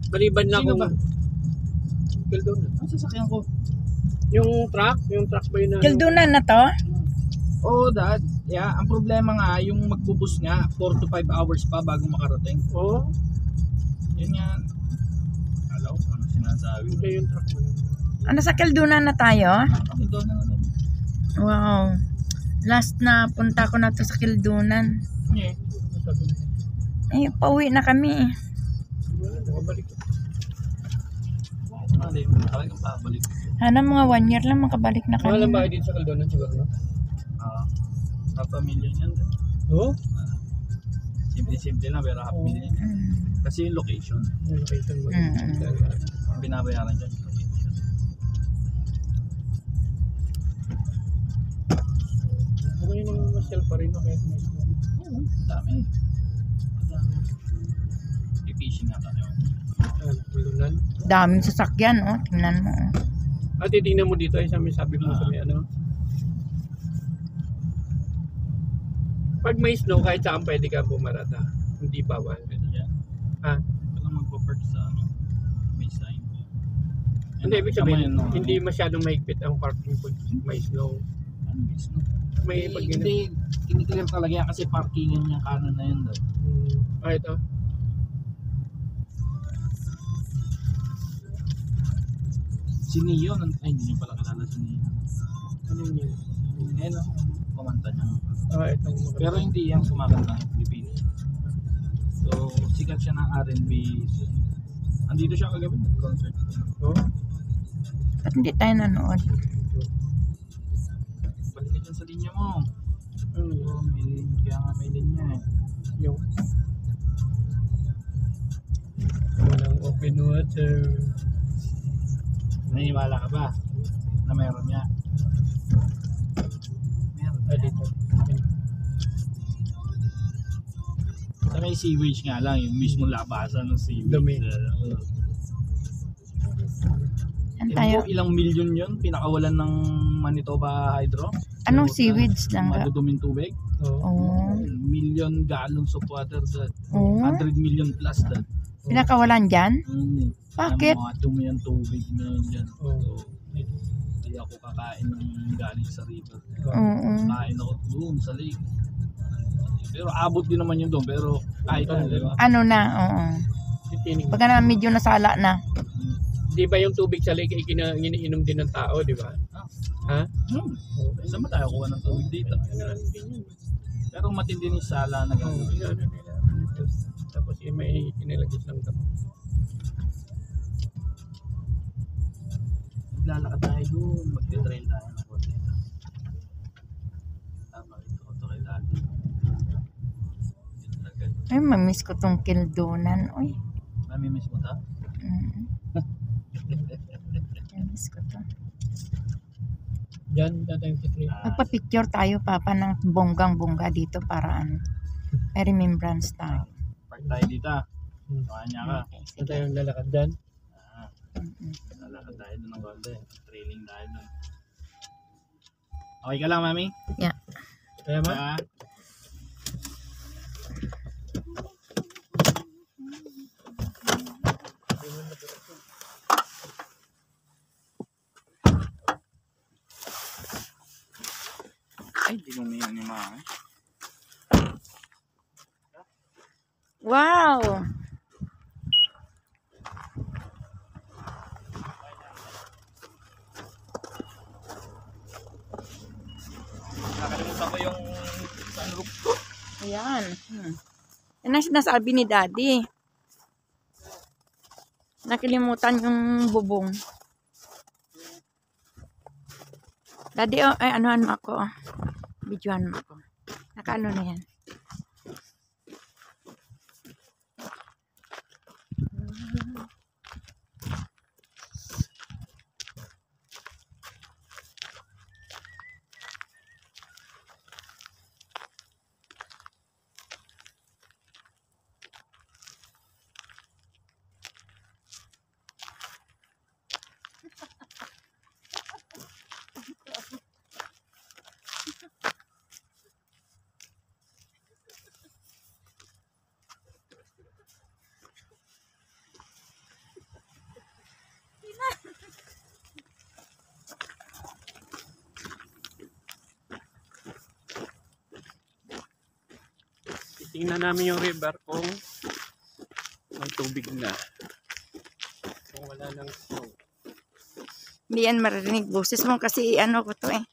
Maliban na Sino kung... ba? Kildonan. Ang sasakyan ko. Yung truck ba yun na... Kildunan na to? Oo, Dad. Yeah, ang problema nga, yung magbubus nga, 4 to 5 hours pa bago makarating. Oo. Yun nga. Alam ko ano sinasabi. Hindi yung truck mo. Ano, sa Kildunan na tayo? Kami doon na doon. Wow. Last na punta ko na to sa Kildunan. Yeah. Eh, pauwi na kami eh. Makabalik. Mali, talagang pabalik. Sana mga 1 year lang makabalik na Mahal ang kami. bahay dito sa Kildonan siguro, no? Sa pamilya niyan. Oo? Simple-simple lang pero half million. Mm. Kasi yung location. Yung location mo. Ang binabayaran dyan. Ano yun yung masel pa rin, no? Kahit may Oo, dami. Dami. I-fishing nga tayo. Kildonan. Daming sasakyan, oh. Tingnan mo. Oh. At titingnan mo dito, ay sabi mo sa may ano. Pag may snow, kahit saan pwede ka bumarata. Hindi bawal. Pwede yan. Ha? Walang magpo-park sa ano, may sign. Hindi, ibig sabihin, Tama yun, no? hindi masyadong mahigpit ang parking pag may snow. Ano, may snow? May pag Hindi, kiniklear talaga yan kasi parkingan niya kanan na yun. Dad. Ito. Si Neo, ay hindi niyo pala kilala si Neo. Ano yun? Ayan o, kumanta niya. Ito. Pero hindi yan kumakanta ng Pilipino. So, sikat siya ng R&B. Andito siya kagabi, concert. Oh? Ba't hindi tayo nanood? Balik ka dyan sa linya mo. Oo, kaya nga may linya eh. Yung walang open water. Naniniwala ka ba na meron niya? Meron niya. Dito. Sa may sewage nga lang, yung mismo labasan ng sewage. Dumi. Saan Alam tayo? mo, ilang milyon yun pinakawalan ng Manitoba Hydro? Anong So, seaweeds lang ga? maduduming tubig. Oh. Million gallons of water that. Oh. 100 million plus that. Pinakawalan dyan? Bakit? Mga dumi ang tubig na yun dyan. Oh. So, hindi ako kakain ng galing sa river. Oo. Kain ako doon sa lake. Pero abot din naman yun doon. Pero kahit na, di ba? Ano na, oo. Titinig. Pagka na medyo nasala na. Di ba yung tubig sa lake ay iniinom din ng tao, di ba? Ha? Saan ba tayo kuha ng tubig dito? Pero matindi ni sala na gagawin. Tapos may kinilagis ng damo. Maglalakad tayo doon. Magte-trail tayo ng konti. Tama ito ko kay dati. Ay, mamiss ko tong Kildunan. Uy. Namimiss mo ta? Mamiss ko to. Diyan, tatayong titri. Magpa-picture tayo, Papa, ng bonggang-bongga dito para ano. May remembrance tayo. Park tayo dito. Kanya ka. Okay, sige. Tatayong lalakad dyan. Lalakad tayo doon ng konti. Trailing tayo doon. Okay ka lang, Mami? Yeah. Kaya ma? Ah. Ay, di mo niyan ni Mami. Wow! Nakalimutan ko yung sunroof ko. Ayan. Yan ang sinasabi ni Daddy. Nakalimutan yung bubong. Daddy, oh, ay, anuhan mo ako. Videohan mo ako. Nakaano na yan. Tingnan namin yung river kung may tubig na. Kung wala nang snow. Hindi yan maririnig boses mo kasi ano ko to eh.